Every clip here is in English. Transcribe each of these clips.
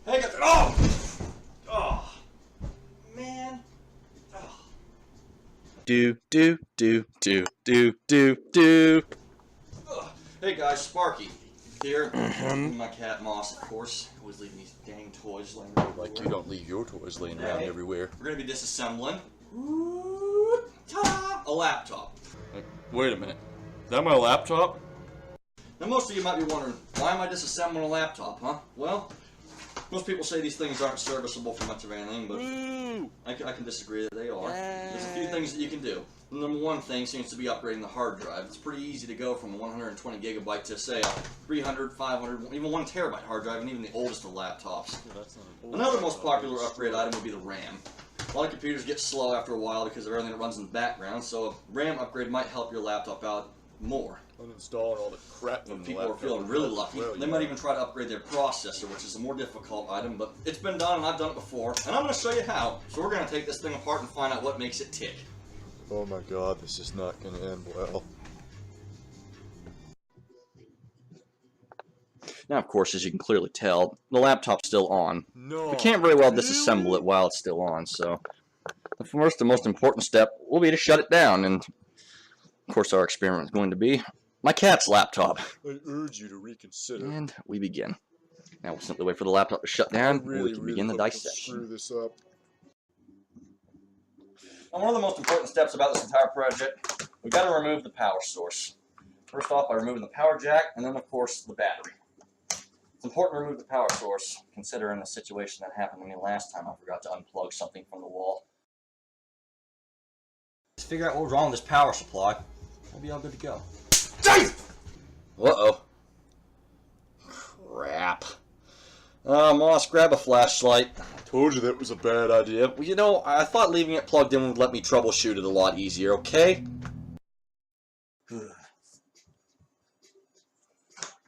Hey, oh! Oh! Man. Oh. Do. Hey guys, Sparky here. My cat Moss, of course, always leaving these dang toys laying around. Like you don't leave your toys laying around everywhere. We're gonna be disassembling a laptop. Wait a minute. Is that my laptop? Now most of you might be wondering, why am I disassembling a laptop, huh? Well, most people say these things aren't serviceable for much of anything, but I can disagree that they are. There's a few things that you can do. The number one thing seems to be upgrading the hard drive. It's pretty easy to go from a 120 gigabyte to, say, a 300, 500, even 1 terabyte hard drive, and even the oldest of laptops. Another most popular upgrade item would be the RAM. A lot of computers get slow after a while because of everything that runs in the background, so a RAM upgrade might help your laptop out more. Uninstalling all the crap When people are feeling really lucky, they might even try to upgrade their processor, which is a more difficult item, but it's been done and I've done it before, and I'm going to show you how. So we're going to take this thing apart and find out what makes it tick. Oh my god, this is not going to end well. Now, of course, as you can clearly tell, the laptop's still on. No. We can't very well disassemble it while it's still on, so the first and most important step will be to shut it down, and of course our experiment is going to be my cat's laptop. I urge you to reconsider. And we begin. Now we'll simply wait for the laptop to shut down, and we can begin the dissection. Screw this up. Now, one of the most important steps about this entire project, we've got to remove the power source. First off, by removing the power jack, and then of course the battery. It's important to remove the power source, considering the situation that happened to me last time I forgot to unplug something from the wall. Let's figure out what was wrong with this power supply. We'll be all good to go. Uh-oh. Crap. Moss, grab a flashlight. Told you that was a bad idea. Well, you know, I thought leaving it plugged in would let me troubleshoot it a lot easier, okay?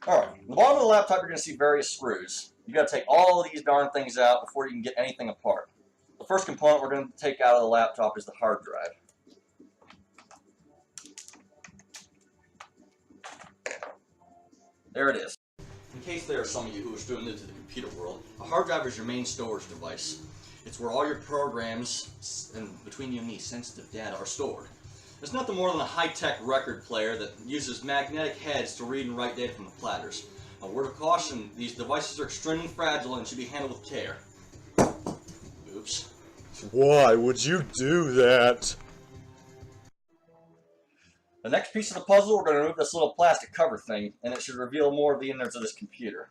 Alright, the bottom of the laptop you're going to see various screws. You've got to take all of these darn things out before you can get anything apart. The first component we're going to take out of the laptop is the hard drive. There it is. In case there are some of you who are still new to the computer world, a hard drive is your main storage device. It's where all your programs and, between you and me, sensitive data are stored. It's nothing more than a high-tech record player that uses magnetic heads to read and write data from the platters. A word of caution, these devices are extremely fragile and should be handled with care. Oops. Why would you do that? The next piece of the puzzle, we're going to remove this little plastic cover thing, and it should reveal more of the innards of this computer.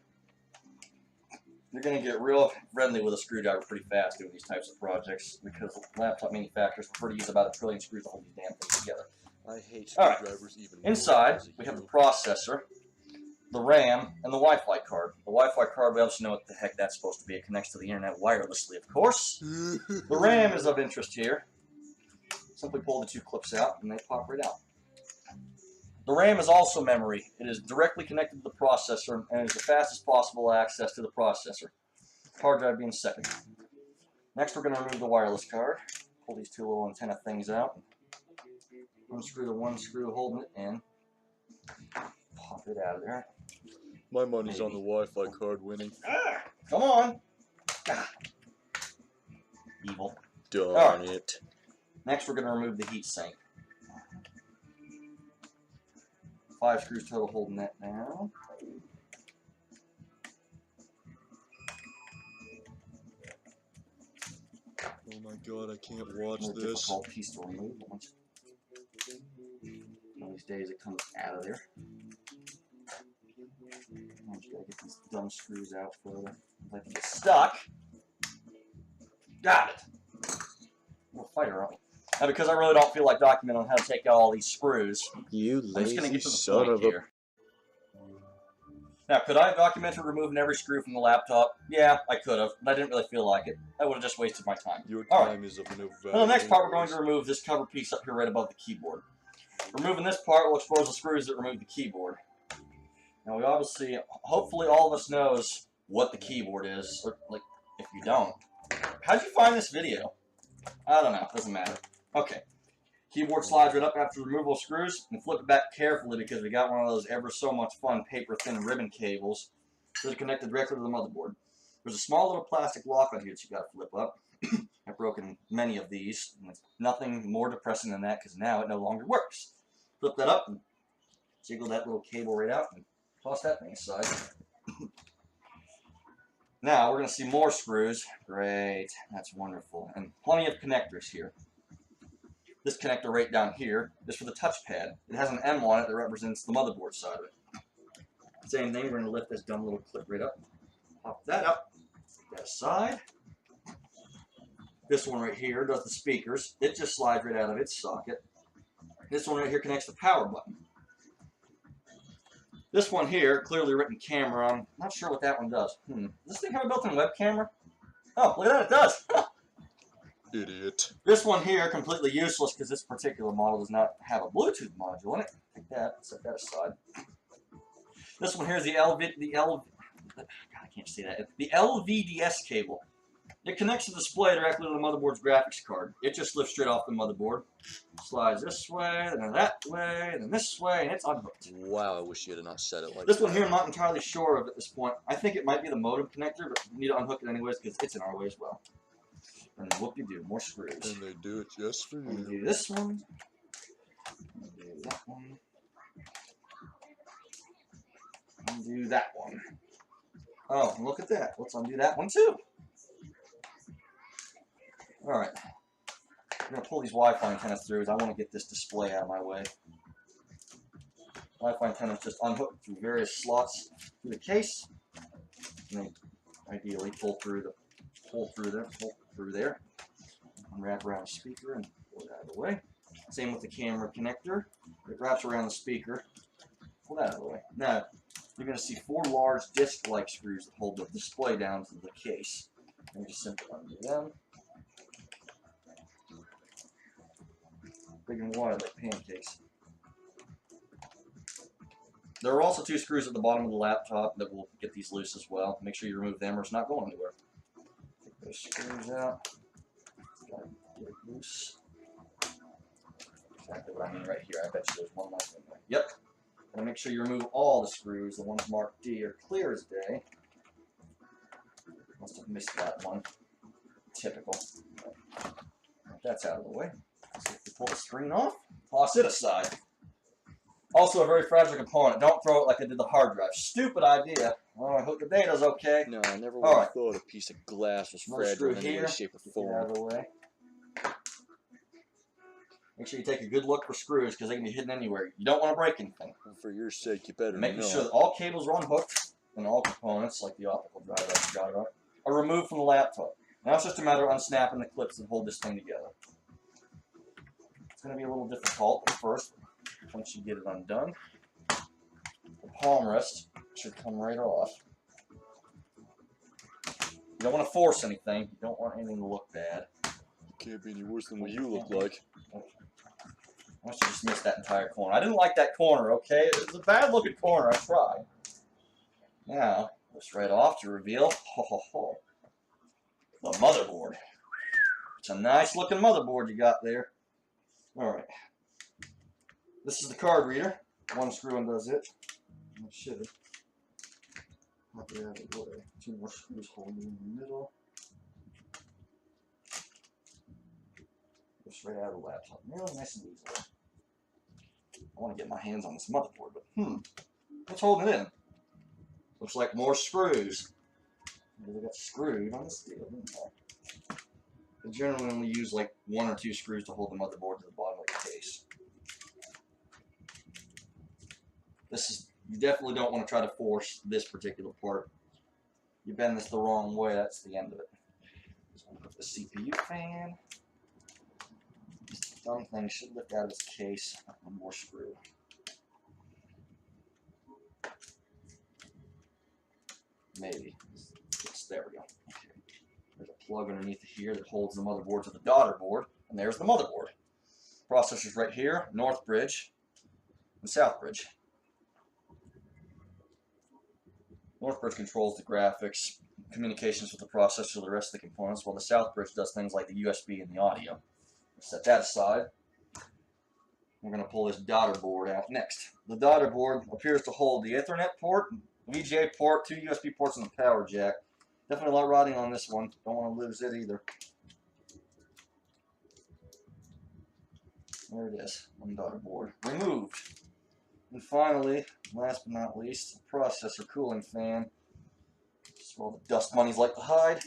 You're going to get real friendly with a screwdriver pretty fast doing these types of projects, because laptop manufacturers prefer to use about 1 trillion screws to hold these damn things together. I hate screwdrivers even more. Inside, we have the processor, the RAM, and the Wi-Fi card. The Wi-Fi card, we obviously know what the heck that's supposed to be. It connects to the internet wirelessly, of course. The RAM is of interest here. Simply pull the 2 clips out, and they pop right out. The RAM is also memory. It is directly connected to the processor and is the fastest possible access to the processor. Hard drive being second. Next, we're going to remove the wireless card. Pull these 2 little antenna things out. Unscrew the 1 screw holding it in. Pop it out of there. My money's on the Wi-Fi card winning. Ah, come on! Ah. Evil. Darn it. Next, we're going to remove the heatsink. 5 screws total holding that down. Oh my god, I can't watch More this. difficult piece to remove. One of these days it comes out of there. I just gotta get these dumb screws out further. If I can get stuck. Got it! We're a fighter, aren't we? Now, because I really don't feel like documenting how to take out all these screws, You I'm just going to lazy get to the son point of a... here. Now, could I have documented removing every screw from the laptop? Yeah, I could have, but I didn't really feel like it. That would have just wasted my time. Your All time right. is of no value. Now, the next part, we're going to remove this cover piece up here right above the keyboard. Removing this part will expose the screws that remove the keyboard. Now, we obviously, hopefully all of us knows what the keyboard is. Or, like, if you don't, how'd you find this video? I don't know, it doesn't matter. Okay. Keyboard slides right up after the removal of screws, and flip it back carefully because we got one of those ever so much fun paper thin ribbon cables that are connected directly to the motherboard. There's a small little plastic lock on here that you got to flip up. I've broken many of these. And it's nothing more depressing than that because now it no longer works. Flip that up and jiggle that little cable right out and toss that thing aside. Now we're going to see more screws. Great, that's wonderful. And plenty of connectors here. This connector right down here is for the touchpad. It has an M on it that represents the motherboard side of it. Same thing, we're going to lift this dumb little clip right up. Pop that up, that aside. This one right here does the speakers. It just slides right out of its socket. This one right here connects the power button. This one here, clearly written camera on. Not sure what that one does. Does this thing have a built-in web camera? Oh, look at that, it does! Idiot. This one here, completely useless because this particular model does not have a Bluetooth module in it. Take that, set that aside. This one here is the God, I can't say that. The LVDS cable. It connects the display directly to the motherboard's graphics card. It just lifts straight off the motherboard. Slides this way, then that way, then this way, and it's unhooked. Wow, I wish you had not said it like This that. one here I'm not entirely sure of at this point. I think it might be the modem connector, but you need to unhook it anyways because it's in our way as well. And whoop-de-doo, more screws. And they do it just for you. Do this one. Do that one. Undo that one. Oh, look at that. Let's undo that one too. Alright. I'm going to pull these Wi-Fi antennas through as I want to get this display out of my way. Wi-Fi antennas just unhooked through various slots through the case. And they ideally pull through there. Unwrap around the speaker and pull it out of the way. Same with the camera connector. It wraps around the speaker. Pull that out of the way. Now, you're going to see 4 large disc-like screws that hold the display down to the case. And just simply undo them. Big and wide like pancakes. There are also 2 screws at the bottom of the laptop that will get these loose as well. Make sure you remove them or it's not going anywhere. Take those screws out. Gotta get it loose. Exactly what I mean right here. I bet you there's one last thing there. Yep. Gotta make sure you remove all the screws. The ones marked D are clear as day. Must have missed that one. Typical. That's out of the way. So if you pull the screen off, toss it aside. Also a very fragile component. Don't throw it like I did the hard drive. Stupid idea. Oh, I hope the data's okay. No, I never would have thought a piece of glass was fragile in any way, shape, or form. Get out of the way. Make sure you take a good look for screws because they can be hidden anywhere. You don't want to break anything. Well, for your sake, you better Making know. sure that all cables are unhooked and all components, like the optical drive I forgot about, are removed from the laptop. Now it's just a matter of unsnapping the clips that hold this thing together. It's going to be a little difficult at first. Once you get it undone, the palm rest should come right off. You don't want to force anything. You don't want anything to look bad. It can't be any worse than what you look like. I must have just missed that entire corner. I didn't like that corner, okay? It was a bad looking corner. I tried. Now, just right off to reveal the motherboard. It's a nice looking motherboard you got there. Alright. This is the card reader. One screw undoes it. I should have. Pop it out of the way. 2 more screws holding in the middle. Goes right out of the laptop. Really nice and easy. I want to get my hands on this motherboard, but what's holding it in? Looks like more screws. Maybe they got screwed on this deal, didn't they? They generally only use like 1 or 2 screws to hold the motherboard to the bottom of the case. You definitely don't want to try to force this particular part. You bend this the wrong way, that's the end of it. Just want to put the CPU fan. This dumb thing should lift out of its case. One more screw. Maybe. Yes, there we go. Okay. There's a plug underneath here that holds the motherboard to the daughter board, and there's the motherboard. Processor's right here, North Bridge and South Bridge. North Bridge controls the graphics, communications with the processor, the rest of the components, while the South Bridge does things like the USB and the audio. Set that aside. We're going to pull this daughter board out next. The daughter board appears to hold the Ethernet port, VGA port, 2 USB ports, and the power jack. Definitely a lot riding on this one. Don't want to lose it either. There it is. Undaughter board. Removed. And finally, last but not least, the processor cooling fan. Just where all the dust bunnies like to hide.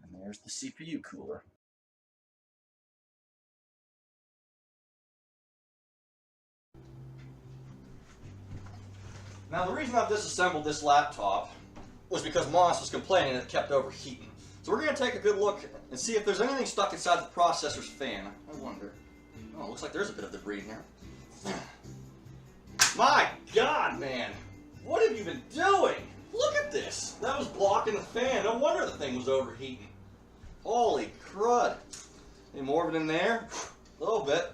And there's the CPU cooler. Now the reason I've disassembled this laptop was because Moss was complaining that it kept overheating. So we're going to take a good look and see if there's anything stuck inside the processor's fan. I wonder. Oh, it looks like there's a bit of debris in here. My God, man! What have you been doing? Look at this! That was blocking the fan. No wonder the thing was overheating. Holy crud. Any more of it in there? A little bit.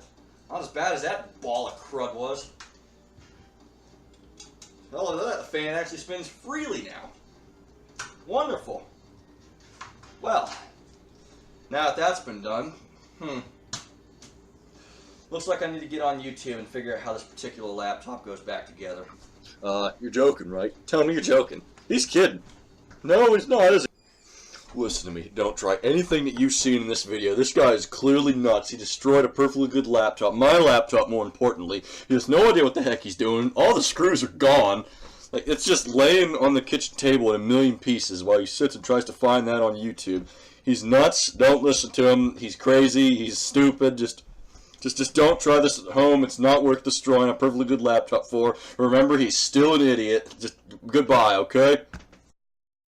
Not as bad as that ball of crud was. Well, look at that. The fan actually spins freely now. Wonderful. Well, now that that's been done, looks like I need to get on YouTube and figure out how this particular laptop goes back together. You're joking, right? Tell me you're joking. He's kidding. No, he's not, is he? Listen to me. Don't try anything that you've seen in this video. This guy is clearly nuts. He destroyed a perfectly good laptop. My laptop, more importantly. He has no idea what the heck he's doing. All the screws are gone. Like, it's just laying on the kitchen table in a million pieces while he sits and tries to find that on YouTube. He's nuts. Don't listen to him. He's crazy. He's stupid. Just don't try this at home. It's not worth destroying a perfectly good laptop for. Remember, he's still an idiot. Just goodbye, okay?